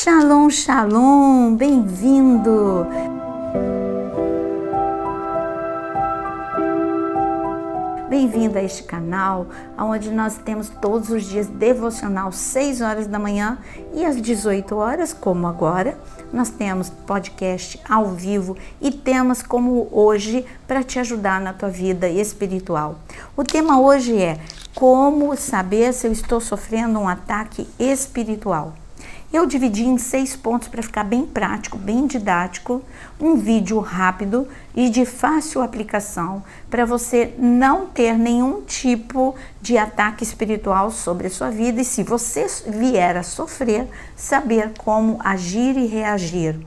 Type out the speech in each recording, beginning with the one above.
Shalom, shalom, bem-vindo! Bem-vindo a este canal, onde nós temos todos os dias devocional 6 horas da manhã e às 18 horas, como agora, nós temos podcast ao vivo e temas como hoje para te ajudar na tua vida espiritual. O tema hoje é como saber se eu estou sofrendo um ataque espiritual. Eu dividi em 6 pontos para ficar bem prático, bem didático, um vídeo rápido e de fácil aplicação para você não ter nenhum tipo de ataque espiritual sobre a sua vida e, se você vier a sofrer, saber como agir e reagir.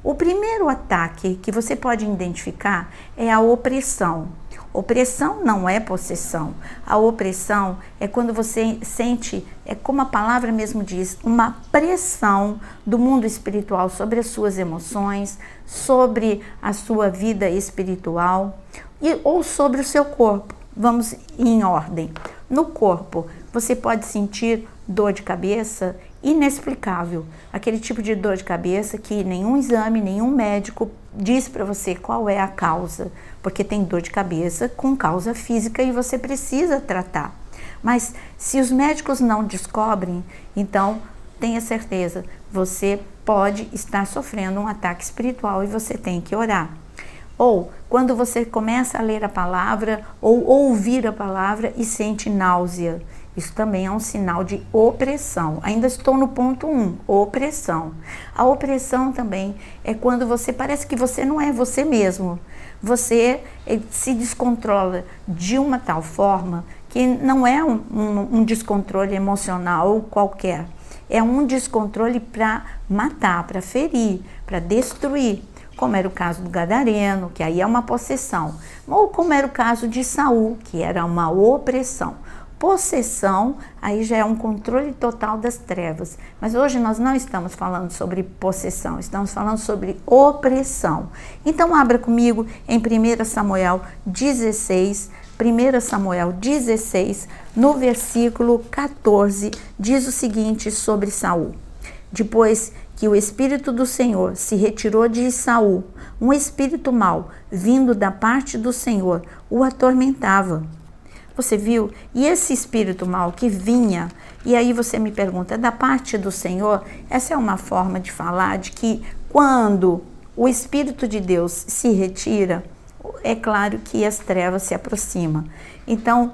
O primeiro ataque que você pode identificar é a opressão. Opressão não é possessão. A opressão é quando você sente, é como a palavra mesmo diz, uma pressão do mundo espiritual sobre as suas emoções, sobre a sua vida espiritual ou sobre o seu corpo. Vamos em ordem. No corpo, você pode sentir dor de cabeça inexplicável. Aquele tipo de dor de cabeça que nenhum exame, nenhum médico diz para você qual é a causa, porque tem dor de cabeça com causa física e você precisa tratar. Mas se os médicos não descobrem, então tenha certeza, você pode estar sofrendo um ataque espiritual e você tem que orar. Ou quando você começa a ler a palavra ou ouvir a palavra e sente náusea. Isso também é um sinal de opressão. Ainda estou no ponto 1, opressão. A opressão também é quando você parece que você não é você mesmo. Você se descontrola de uma tal forma que não é um descontrole emocional qualquer. É um descontrole para matar, para ferir, para destruir. Como era o caso do gadareno, que aí é uma possessão. Ou como era o caso de Saul, que era uma opressão. Possessão, aí já é um controle total das trevas. Mas hoje nós não estamos falando sobre possessão, estamos falando sobre opressão. Então abra comigo em 1 Samuel 16, 1 Samuel 16, no versículo 14, diz o seguinte sobre Saul. Depois que o Espírito do Senhor se retirou de Saul, um espírito mau, vindo da parte do Senhor, o atormentava. Você viu? E esse espírito mau que vinha, e aí você me pergunta, da parte do Senhor? Essa é uma forma de falar de que quando o Espírito de Deus se retira, é claro que as trevas se aproximam. Então,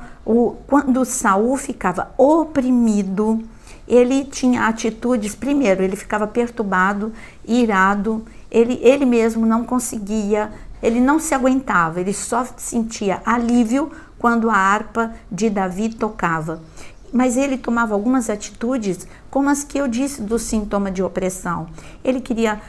quando Saul ficava oprimido, ele tinha atitudes, primeiro, ele ficava perturbado, irado, ele mesmo não conseguia, ele não se aguentava, ele só sentia alívio quando a harpa de Davi tocava. Mas ele tomava algumas atitudes, como as que eu disse do sintoma de opressão. Ele queria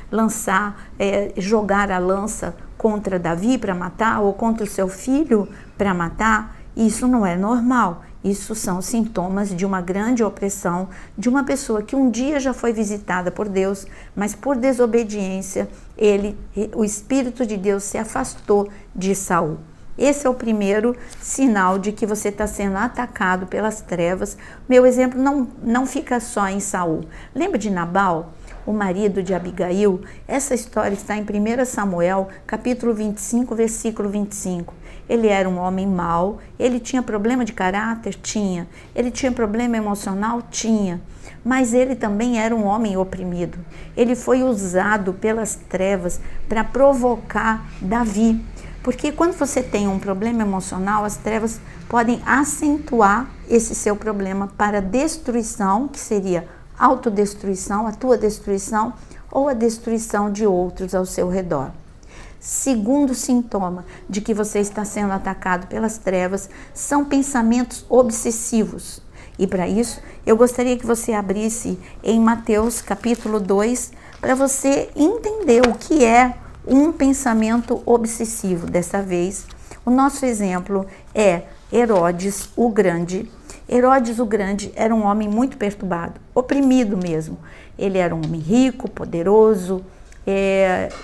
jogar a lança contra Davi para matar, ou contra o seu filho para matar. Isso não é normal. Isso são sintomas de uma grande opressão, de uma pessoa que um dia já foi visitada por Deus, mas por desobediência, o Espírito de Deus se afastou de Saul. Esse é o primeiro sinal de que você está sendo atacado pelas trevas. Meu exemplo não fica só em Saul. Lembra de Nabal, o marido de Abigail? Essa história está em 1 Samuel, capítulo 25, versículo 25. Ele era um homem mau, ele tinha problema de caráter? Tinha. Ele tinha problema emocional? Tinha. Mas ele também era um homem oprimido. Ele foi usado pelas trevas para provocar Davi. Porque quando você tem um problema emocional, as trevas podem acentuar esse seu problema para destruição, que seria autodestruição, a tua destruição, ou a destruição de outros ao seu redor. Segundo sintoma de que você está sendo atacado pelas trevas são pensamentos obsessivos. E para isso, eu gostaria que você abrisse em Mateus capítulo 2, para você entender o que é um pensamento obsessivo. Dessa vez, o nosso exemplo é Herodes o Grande. Herodes o Grande era um homem muito perturbado, oprimido mesmo. Ele era um homem rico, poderoso,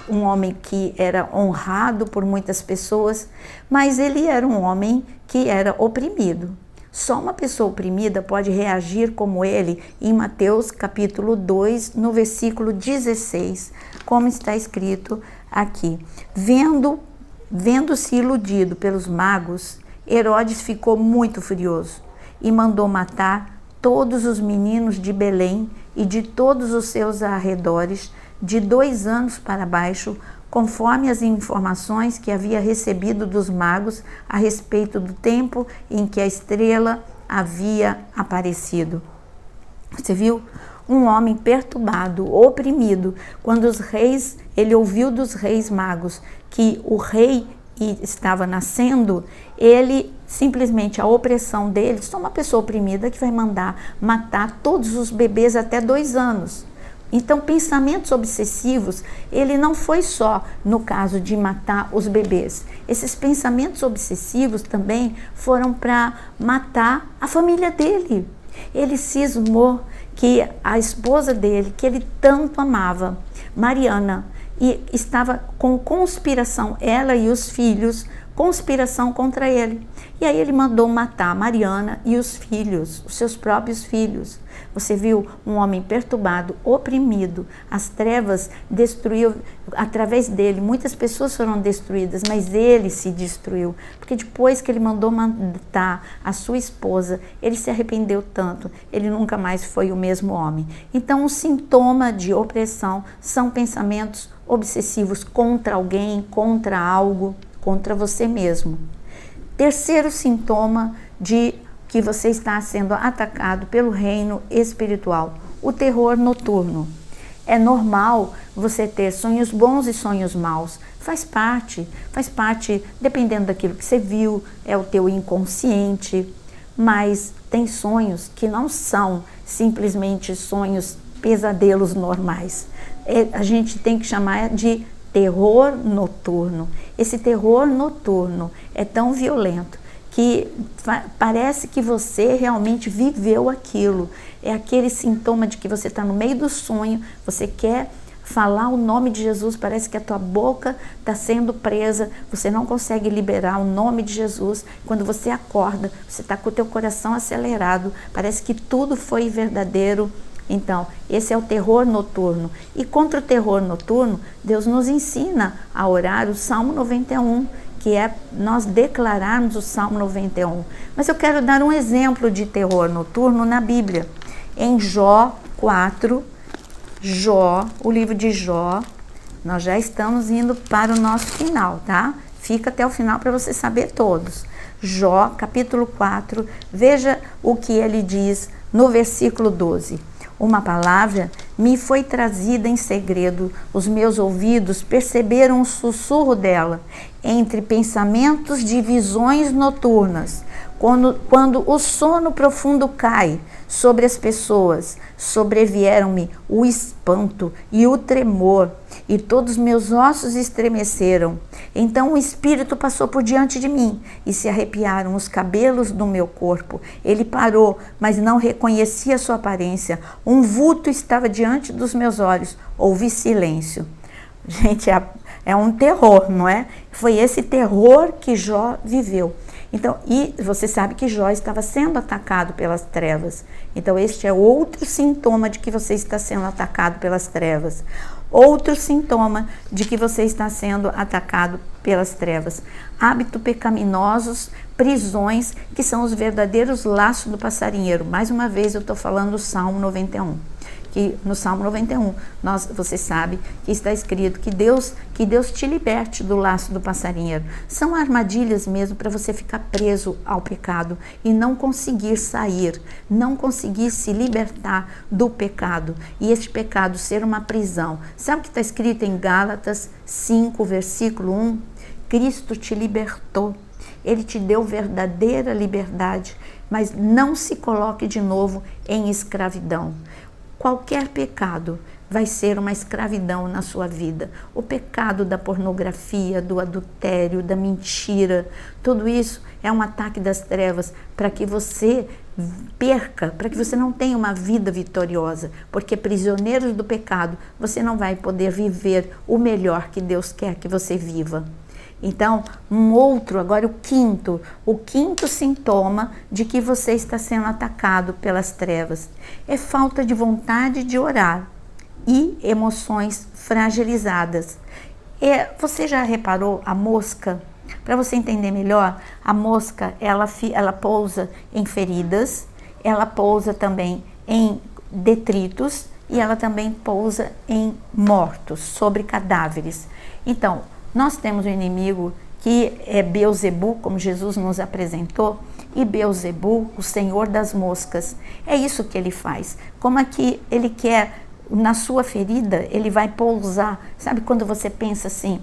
um homem que era honrado por muitas pessoas, mas ele era um homem que era oprimido. Só uma pessoa oprimida pode reagir como ele em Mateus capítulo 2, no versículo 16, como está escrito aqui. Vendo-se iludido pelos magos, Herodes ficou muito furioso e mandou matar todos os meninos de Belém e de todos os seus arredores, de 2 anos para baixo, conforme as informações que havia recebido dos magos a respeito do tempo em que a estrela havia aparecido. Você viu? Um homem perturbado, oprimido, quando ele ouviu dos reis magos que o rei estava nascendo, ele simplesmente, a opressão dele, só uma pessoa oprimida que vai mandar matar todos os bebês até 2 anos. Então, pensamentos obsessivos, ele não foi só no caso de matar os bebês. Esses pensamentos obsessivos também foram para matar a família dele. Ele cismou que a esposa dele, que ele tanto amava, Mariana, e estava com conspiração, ela e os filhos, conspiração contra ele. E aí ele mandou matar Mariana e os filhos, os seus próprios filhos. Você viu um homem perturbado, oprimido, as trevas destruiu através dele. Muitas pessoas foram destruídas, mas ele se destruiu. Porque depois que ele mandou matar a sua esposa, ele se arrependeu tanto, ele nunca mais foi o mesmo homem. Então, o sintoma de opressão são pensamentos obsessivos contra alguém, contra algo, contra você mesmo. Terceiro sintoma de que você está sendo atacado pelo reino espiritual, o terror noturno. É normal você ter sonhos bons e sonhos maus. Faz parte, dependendo daquilo que você viu, é o teu inconsciente. Mas tem sonhos que não são simplesmente sonhos, pesadelos normais. A gente tem que chamar de terror noturno. Esse terror noturno é tão violento que parece que você realmente viveu aquilo. É aquele sintoma de que você está no meio do sonho, você quer falar o nome de Jesus, parece que a tua boca está sendo presa, você não consegue liberar o nome de Jesus. Quando você acorda, você está com o teu coração acelerado, parece que tudo foi verdadeiro. Então, esse é o terror noturno. E contra o terror noturno, Deus nos ensina a orar o Salmo 91, que é nós declararmos o Salmo 91. Mas eu quero dar um exemplo de terror noturno na Bíblia. Em Jó 4, o livro de Jó, nós já estamos indo para o nosso final, tá? Fica até o final para você saber todos. Jó, capítulo 4, veja o que ele diz no versículo 12. Uma palavra me foi trazida em segredo, os meus ouvidos perceberam o sussurro dela, entre pensamentos de visões noturnas, quando o sono profundo cai sobre as pessoas, sobrevieram-me o espanto e o tremor, e todos meus ossos estremeceram. Então o Espírito passou por diante de mim, e se arrepiaram os cabelos do meu corpo. Ele parou, mas não reconhecia sua aparência. Um vulto estava diante dos meus olhos. Houve silêncio. Gente, é um terror, não é? Foi esse terror que Jó viveu. Então, e você sabe que Jó estava sendo atacado pelas trevas. Então, este é outro sintoma de que você está sendo atacado pelas trevas. Outro sintoma de que você está sendo atacado pelas trevas. Hábitos pecaminosos, prisões, que são os verdadeiros laços do passarinheiro. Mais uma vez, eu estou falando do Salmo 91. Que no Salmo 91, você sabe que está escrito que Deus te liberte do laço do passarinheiro. São armadilhas mesmo para você ficar preso ao pecado e não conseguir sair, não conseguir se libertar do pecado. E este pecado ser uma prisão. Sabe o que está escrito em Gálatas 5, versículo 1? Cristo te libertou. Ele te deu verdadeira liberdade, mas não se coloque de novo em escravidão. Qualquer pecado vai ser uma escravidão na sua vida. O pecado da pornografia, do adultério, da mentira, tudo isso é um ataque das trevas para que você perca, para que você não tenha uma vida vitoriosa, porque prisioneiro do pecado, você não vai poder viver o melhor que Deus quer que você viva. Então, agora o quinto sintoma de que você está sendo atacado pelas trevas é falta de vontade de orar e emoções fragilizadas. Você já reparou a mosca? Para você entender melhor, a mosca ela pousa em feridas, ela pousa também em detritos e ela também pousa em mortos, sobre cadáveres. Então, nós temos um inimigo que é Beelzebu, como Jesus nos apresentou, e Beelzebu, o senhor das moscas. É isso que ele faz. Como é que ele quer, na sua ferida, ele vai pousar. Sabe quando você pensa assim,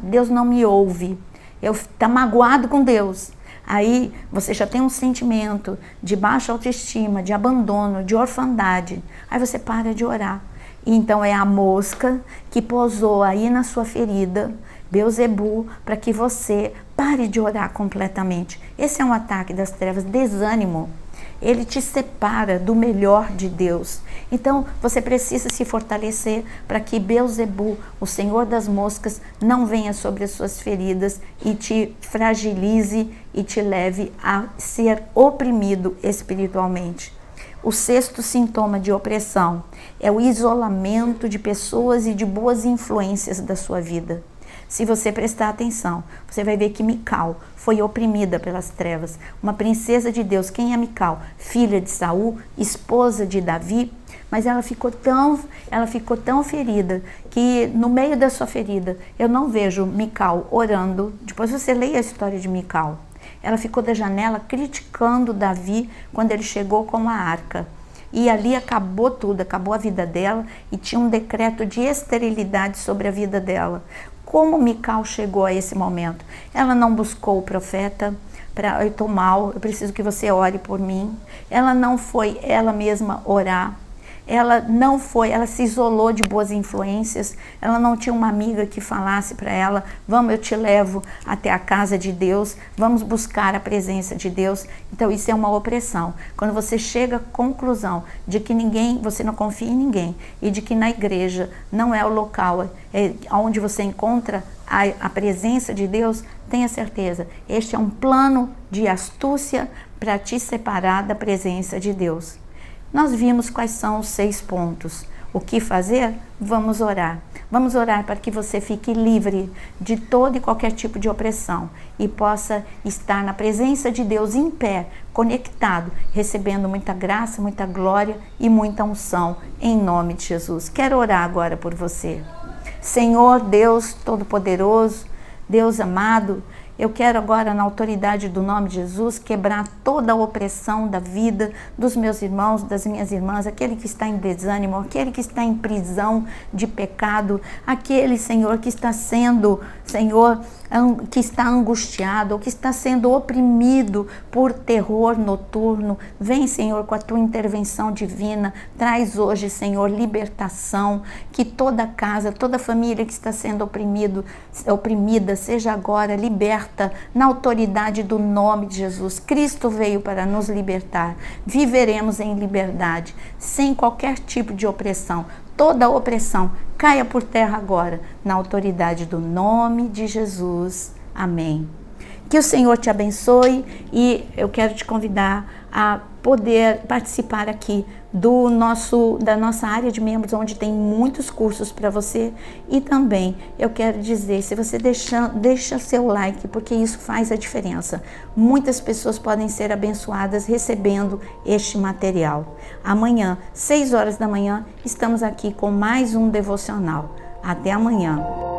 Deus não me ouve, tá magoado com Deus. Aí você já tem um sentimento de baixa autoestima, de abandono, de orfandade. Aí você para de orar. E então é a mosca que pousou aí na sua ferida, Beelzebu, para que você pare de orar completamente. Esse é um ataque das trevas, desânimo. Ele te separa do melhor de Deus. Então, você precisa se fortalecer para que Beelzebu, o senhor das moscas, não venha sobre as suas feridas e te fragilize e te leve a ser oprimido espiritualmente. O sexto sintoma de opressão é o isolamento de pessoas e de boas influências da sua vida. Se você prestar atenção, você vai ver que Mical foi oprimida pelas trevas. Uma princesa de Deus. Quem é Mical? Filha de Saul, esposa de Davi. Mas ela ficou tão ferida que no meio da sua ferida, eu não vejo Mical orando. Depois você leia a história de Mical. Ela ficou da janela criticando Davi quando ele chegou com a arca. E ali acabou tudo, acabou a vida dela e tinha um decreto de esterilidade sobre a vida dela. Como Mical chegou a esse momento? Ela não buscou o profeta, eu estou mal, eu preciso que você ore por mim. Ela não foi ela mesma orar. Ela se isolou de boas influências, ela não tinha uma amiga que falasse para ela, vamos, eu te levo até a casa de Deus, vamos buscar a presença de Deus. Então isso é uma opressão. Quando você chega à conclusão de que você não confia em ninguém e de que na igreja não é o local onde você encontra a presença de Deus, tenha certeza, este é um plano de astúcia para te separar da presença de Deus. Nós vimos quais são os 6 pontos. O que fazer? Vamos orar. Vamos orar para que você fique livre de todo e qualquer tipo de opressão e possa estar na presença de Deus em pé, conectado, recebendo muita graça, muita glória e muita unção em nome de Jesus. Quero orar agora por você. Senhor Deus Todo-Poderoso, Deus amado, eu quero agora, na autoridade do nome de Jesus, quebrar toda a opressão da vida dos meus irmãos, das minhas irmãs, aquele que está em desânimo, aquele que está em prisão de pecado, aquele, Senhor, que está sendo, Senhor, que está angustiado, ou que está sendo oprimido por terror noturno. Vem, Senhor, com a tua intervenção divina, traz hoje, Senhor, libertação, que toda casa, toda família que está sendo oprimida, seja agora liberta na autoridade do nome de Jesus. Cristo veio para nos libertar. Viveremos em liberdade, sem qualquer tipo de opressão. Toda opressão caia por terra agora, na autoridade do nome de Jesus. Amém. Que o Senhor te abençoe e eu quero te convidar a poder participar aqui da nossa área de membros, onde tem muitos cursos para você. E também eu quero dizer, se você deixa seu like, porque isso faz a diferença. Muitas pessoas podem ser abençoadas recebendo este material. Amanhã, 6 horas da manhã, estamos aqui com mais um devocional. Até amanhã.